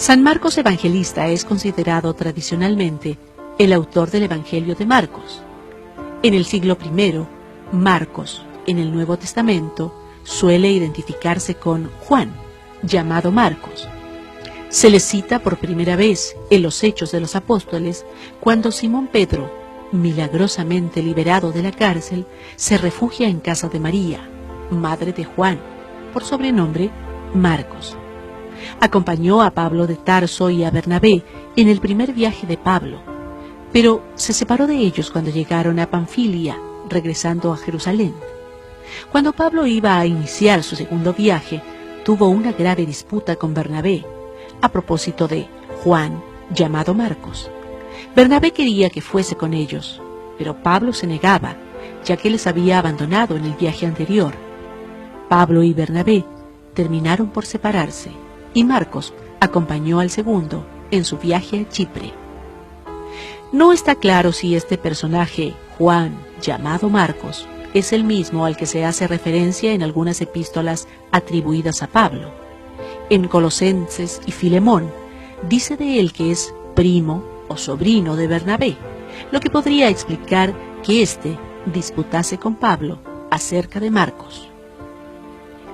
San Marcos Evangelista es considerado tradicionalmente el autor del Evangelio de Marcos. En el siglo I, Marcos, en el Nuevo Testamento, suele identificarse con Juan, llamado Marcos. Se le cita por primera vez en los Hechos de los Apóstoles cuando Simón Pedro, milagrosamente liberado de la cárcel, se refugia en casa de María, madre de Juan, por sobrenombre Marcos. Acompañó a Pablo de Tarso y a Bernabé en el primer viaje de Pablo, pero se separó de ellos cuando llegaron a Panfilia, regresando a Jerusalén. Cuando Pablo iba a iniciar su segundo viaje, tuvo una grave disputa con Bernabé, a propósito de Juan, llamado Marcos. Bernabé quería que fuese con ellos, pero Pablo se negaba, ya que les había abandonado en el viaje anterior. Pablo y Bernabé terminaron por separarse, y Marcos acompañó al segundo en su viaje a Chipre. No está claro si este personaje, Juan, llamado Marcos, es el mismo al que se hace referencia en algunas epístolas atribuidas a Pablo. En Colosenses y Filemón, dice de él que es primo o sobrino de Bernabé, lo que podría explicar que éste disputase con Pablo acerca de Marcos.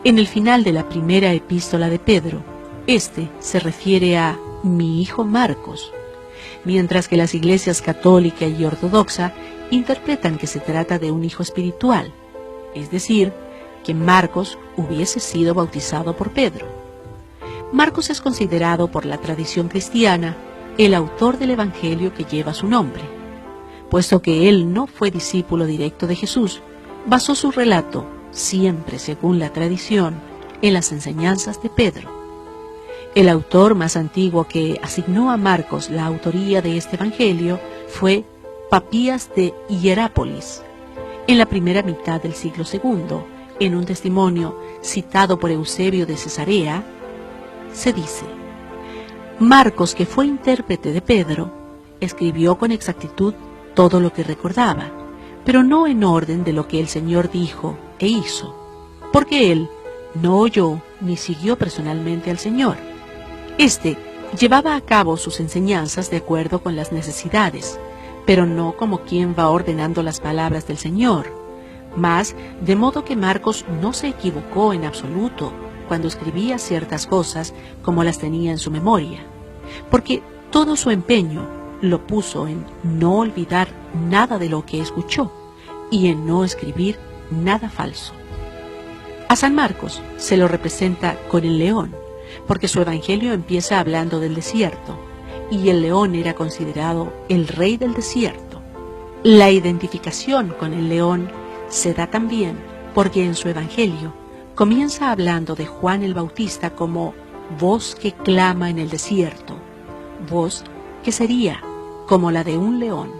En el final de la primera epístola de Pedro, este se refiere a mi hijo Marcos, mientras que las iglesias católica y ortodoxa interpretan que se trata de un hijo espiritual, es decir, que Marcos hubiese sido bautizado por Pedro. Marcos es considerado por la tradición cristiana el autor del Evangelio que lleva su nombre. Puesto que él no fue discípulo directo de Jesús, basó su relato, siempre según la tradición, en las enseñanzas de Pedro. El autor más antiguo que asignó a Marcos la autoría de este Evangelio fue Papías de Hierápolis, en la primera mitad del siglo II. En un testimonio citado por Eusebio de Cesarea, se dice: Marcos, que fue intérprete de Pedro, escribió con exactitud todo lo que recordaba, pero no en orden de lo que el Señor dijo e hizo, porque él no oyó ni siguió personalmente al Señor. Este llevaba a cabo sus enseñanzas de acuerdo con las necesidades, pero no como quien va ordenando las palabras del Señor, mas de modo que Marcos no se equivocó en absoluto cuando escribía ciertas cosas como las tenía en su memoria, porque todo su empeño lo puso en no olvidar nada de lo que escuchó y en no escribir nada falso. A San Marcos se lo representa con el león, porque su evangelio empieza hablando del desierto, y el león era considerado el rey del desierto. La identificación con el león se da también porque en su evangelio comienza hablando de Juan el Bautista como voz que clama en el desierto, voz que sería como la de un león.